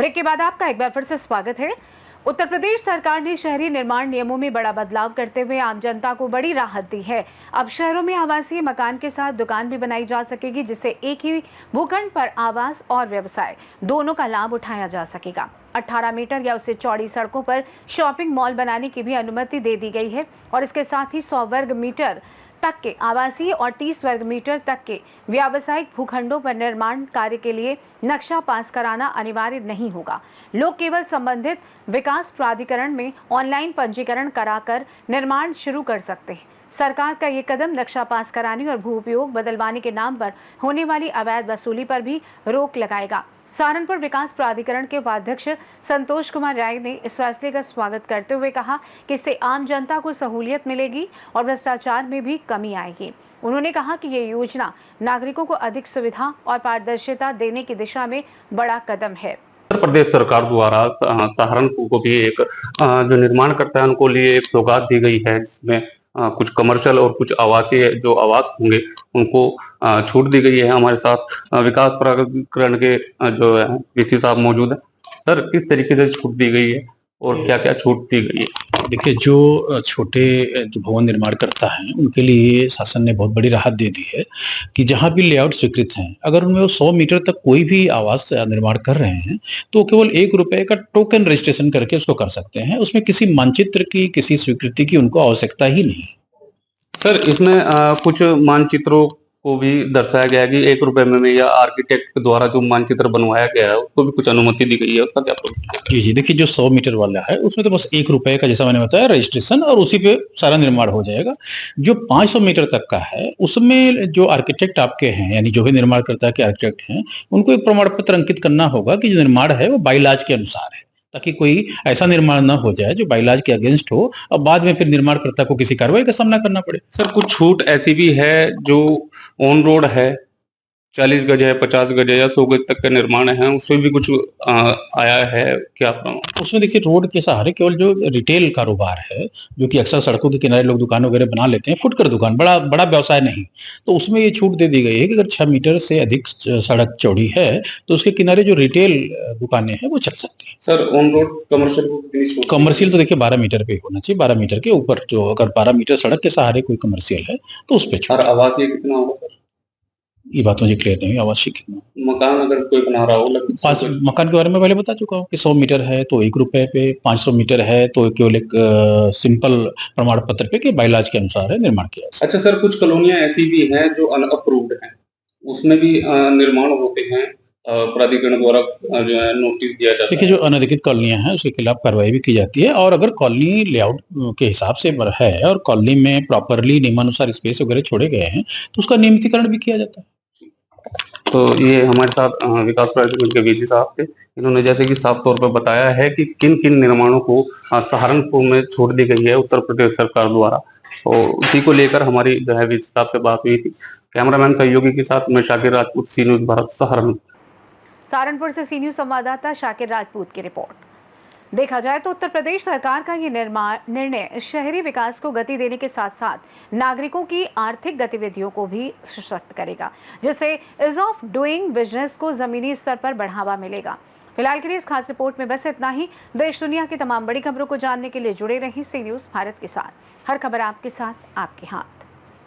Break के बाद आपका एक बार फिर से स्वागत है। उत्तर प्रदेश सरकार ने शहरी निर्माण नियमों में बड़ा बदलाव करते हुए आम जनता को बड़ी राहत दी है। अब शहरों में आवासीय मकान के साथ दुकान भी बनाई जा सकेगी, जिससे एक ही भूखंड पर आवास और व्यवसाय दोनों का लाभ उठाया जा सकेगा। 18 मीटर या उससे चौड़ी सड़कों पर शॉपिंग मॉल बनाने की भी अनुमति दे दी गई है और इसके साथ ही 100 वर्ग मीटर तक के आवासीय और 30 वर्ग मीटर तक के व्यावसायिक भूखंडों पर निर्माण कार्य के लिए नक्शा पास कराना अनिवार्य नहीं होगा। लोग केवल संबंधित विकास प्राधिकरण में ऑनलाइन पंजीकरण कराकर निर्माण शुरू कर सकते हैं। सरकार का ये कदम नक्शा पास कराने और भू उपयोग बदलवाने के नाम पर होने वाली अवैध वसूली पर भी रोक लगाएगा। सहारनपुर विकास प्राधिकरण के उपाध्यक्ष संतोष कुमार राय ने इस फैसले का स्वागत करते हुए कहा कि इससे आम जनता को सहूलियत मिलेगी और भ्रष्टाचार में भी कमी आएगी। उन्होंने कहा कि ये योजना नागरिकों को अधिक सुविधा और पारदर्शिता देने की दिशा में बड़ा कदम है। उत्तर प्रदेश सरकार द्वारा सहारनपुर को भी एक जो निर्माण करता है उनको लिए एक सौगात दी गई है, जिसमें कुछ कमर्शियल और कुछ आवासीय जो आवास होंगे उनको छूट दी गई है। हमारे साथ विकास प्राधिकरण के जो है वीसी साहब मौजूद है। सर, किस तरीके से छूट दी गई है और क्या क्या छूट दी गई है? देखिए, जो छोटे जो भवन निर्माण करता है उनके लिए शासन ने बहुत बड़ी राहत दे दी है कि जहां भी लेआउट स्वीकृत हैं, अगर उनमें वो 100 मीटर तक कोई भी आवास निर्माण कर रहे हैं तो केवल ₹1 का टोकन रजिस्ट्रेशन करके उसको कर सकते हैं। उसमें किसी मानचित्र की, किसी स्वीकृति की उनको आवश्यकता ही नहीं। सर, इसमें कुछ मानचित्रों को भी दर्शाया गया है कि ₹1 में या आर्किटेक्ट द्वारा जो मानचित्र बनवाया गया है उसको भी कुछ अनुमति दी गई है, उसका क्या प्रोसेस है? जी, देखिए, जो 100 मीटर वाला है उसमें तो बस ₹1 का, जैसा मैंने बताया, रजिस्ट्रेशन, और उसी पे सारा निर्माण हो जाएगा। जो 500 मीटर तक का है उसमें जो आर्किटेक्ट आपके हैं, यानी जो भी निर्माण करता है के आर्किटेक्ट हैं, उनको एक प्रमाण पत्र अंकित करना होगा कि जो निर्माण है वो बाइलॉज के अनुसार है, ताकि कोई ऐसा निर्माण ना हो जाए जो बाइलॉज के अगेंस्ट हो और बाद में फिर निर्माणकर्ता को किसी कार्रवाई का सामना करना पड़े। सर, कुछ छूट ऐसी भी है जो ऑन रोड है, 40 गज है, 50 गज है या 100 गज तक का निर्माण है, उसमें भी कुछ आया है क्या? उसमें देखिए, रोड के सहारे केवल जो रिटेल कारोबार है, जो कि अक्सर सड़कों के किनारे लोग दुकान वगैरह बना लेते हैं, फुटकर दुकान, बड़ा बड़ा व्यवसाय नहीं, तो उसमें ये छूट दे दी गई है कि अगर 6 मीटर से अधिक सड़क चौड़ी है तो उसके किनारे जो रिटेल दुकानें हैं वो चल सकती है। सर, ऑन रोड कमर्शियल को कितनी छूट? कमर्शियल तो देखिए 12 मीटर पे होना चाहिए। 12 मीटर के ऊपर, जो अगर 12 मीटर सड़क के सहारे कोई कमर्शियल है तो उस पे छूट। और आवासीय कितना होगा? ये बात मुझे क्लियर नहीं है, आवासीय कितना। मकान अगर कोई बना रहा हो, मकान के बारे में पहले बता चुका हूँ कि 100 मीटर है तो ₹1 पे, 500 मीटर है तो केवल एक सिंपल प्रमाण पत्र पे कि बाइलॉज के अनुसार है निर्माण किया। अच्छा सर, कुछ कॉलोनियां ऐसी भी हैं जो अनअप्रूव्ड हैं, उसमें भी निर्माण होते हैं, प्राधिकरण द्वारा जो है नोटिस दिया जाता है। देखिए, जो अनधिकृत कॉलोनियां हैं उसके खिलाफ कार्रवाई भी की जाती है, और अगर कॉलोनी लेआउट के हिसाब से है और कॉलोनी में प्रॉपरली नियमानुसार स्पेस वगैरह छोड़े गए हैं तो उसका नियमितीकरण भी किया जाता है। तो ये हमारे साथ विकास प्राधिकरण के वीसी साहब थे। इन्होंने जैसे कि साफ तौर पर बताया है कि किन किन निर्माणों को सहारनपुर में छूट दी गई है उत्तर प्रदेश सरकार द्वारा, और उसी को लेकर हमारी जो है वीसी साहब से बात हुई थी। कैमरामैन सहयोगी के साथ मैं शाकिर राजपूत, सी न्यूज़ भारत, सहारनपुर से सी न्यूज़ संवाददाता शाकिर राजपूत की रिपोर्ट। देखा जाए तो उत्तर प्रदेश सरकार का ये निर्णय शहरी विकास को गति देने के साथ साथ नागरिकों की आर्थिक गतिविधियों को भी सशक्त करेगा, जिससे इज ऑफ डूइंग बिजनेस को जमीनी स्तर पर बढ़ावा मिलेगा। फिलहाल के लिए इस खास रिपोर्ट में बस इतना ही। देश दुनिया की तमाम बड़ी खबरों को जानने के लिए जुड़े रहें सी न्यूज़ भारत के साथ। हर खबर आपके साथ, आपके हाथ।